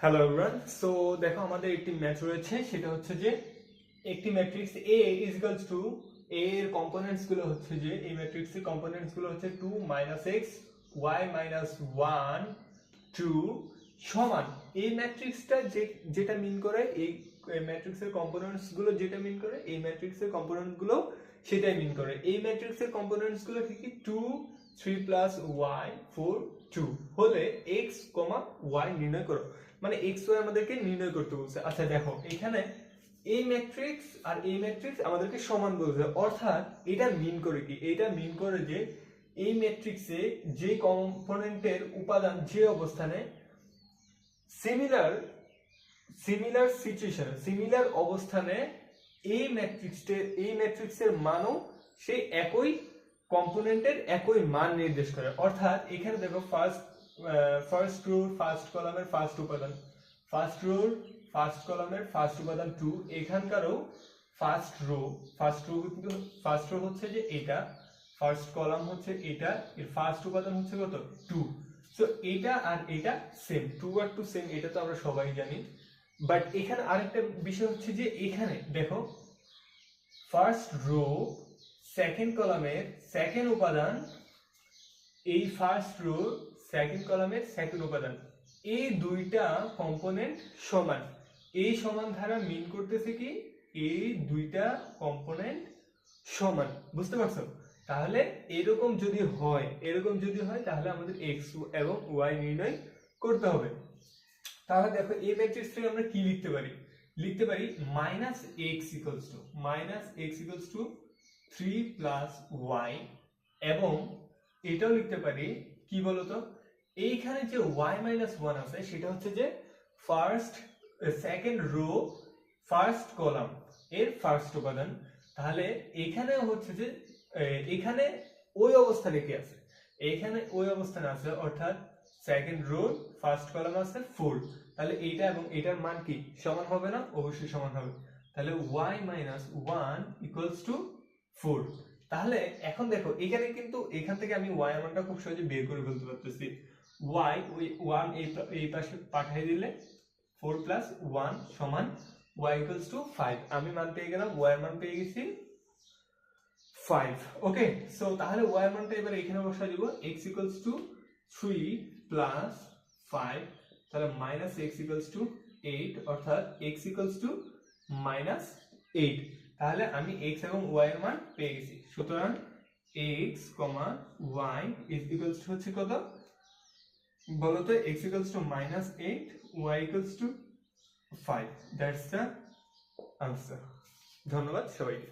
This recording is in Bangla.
হ্যালো এভরিওয়ান, সো দেখো আমাদের একটি ম্যাচ রয়েছে, সেটা হচ্ছে যে একটি matrix A is equals to A এর কম্পোনেন্টস গুলো হচ্ছে যে এই ম্যাট্রিক্সের কম্পোনেন্টস গুলো হচ্ছে 2 - x y - 1 2 সমান এই ম্যাট্রিক্সটা যেটা মিন করে এই ম্যাট্রিক্সের কম্পোনেন্টস গুলো যেটা মিন করে এই ম্যাট্রিক্সের কম্পোনেন্ট গুলো সেটাই মিন করে। এই ম্যাট্রিক্সের কম্পোনেন্টস গুলো কি কি 2 3 প্লাস y 4 2 হলে x, y নির্ণয় করো। মানে এক্স ওয়াই আমাদেরকে নির্ণয় করতে বলছে। আচ্ছা দেখো, এখানে এই ম্যাট্রিক্স আর এই ম্যাট্রিক্স আমাদেরকে সমান বলছে, অর্থাৎ এটা মিন করে কি, এটা মিন করে যে এই ম্যাট্রিক্সে যে কম্পোনেন্টের উপাদান যে অবস্থানে সিমিলার সিমিলার সিচুয়েশন সিমিলার অবস্থানে এই ম্যাট্রিক্সের মানও সেই একই কম্পোনেন্টের একই মান নির্দেশ করে। অর্থাৎ এখানে দেখো ফার্স্ট রো ফার্স্ট কলামের ফার্স্ট উপাদান, ফার্স্ট রো ফার্স্ট কলামের ফার্স্ট উপাদান 2, এখানকারও ফার্স্ট রো কিন্তু ফার্স্ট রো হচ্ছে যে এটা, ফার্স্ট কলাম হচ্ছে এটা, এর ফার্স্ট উপাদান হচ্ছে কত 2। সো এটা আর এটা সেম, 2 আর 2 সেম, এটা তো আমরা সবাই জানি। বাট এখানে আরেকটা বিষয় হচ্ছে যে এখানে দেখো ফার্স্ট রো সেকেন্ড কলামের সেকেন্ড উপাদান, এই ফার্স্ট রো সেকেন্ড কলামের সেকেন্ড উপাদান, এই দুইটা কম্পোনেন্ট সমান। এই সমান ধারা মিন করতেছে কি এই দুইটা কম্পোনেন্ট সমান। বুঝতে পারছো? তাহলে এরকম যদি হয় তাহলে আমাদের x এবং y নির্ণয় করতে হবে। তাহলে দেখো এই ম্যাট্রিক্স থেকে আমরা কি লিখতে পারি? -x = 3 + y, এবং এটাও লিখতে পারি কি বলতো, এইখানে যে y - 1 আছে সেটা হচ্ছে যে সেকেন্ড রো ফার্স্ট কলাম এর ফার্স্ট উপাদান। তাহলে এখানে হচ্ছে যে এখানে ওই অবস্থানে কি আছে, এখানে ওই অবস্থানে আছে, অর্থাৎ সেকেন্ড রো ফার্স্ট কলাম আছে 4। তাহলে এইটা এবং এটার মান কি সমান হবে না? অবশ্যই সমান হবে। তাহলে y - 1 = 4। তাহলে এখন দেখো এখানে কিন্তু এখান থেকে আমি y এর মানটা খুব সহজে বের করে ফেলতে পারতেছি। y ওই 1 এই পাশে পাঠিয়ে দিলে 4 + 1 = y = 5। আমি মান পেয়ে গেলাম, y এর মান পেয়ে গেছি 5। ওকে, সো তাহলে y এর মানটা এবার এখানে বসাই দিব। x = 3 + 5, তাহলে -x = 8, অর্থাৎ x = -8। তাহলে আমি x এবং y এর মান পেয়ে গেছি। সুতরাং x, y হচ্ছে কত বলো তো? x = -8, y = 5। That's the answer. ধন্যবাদ সবাইকে।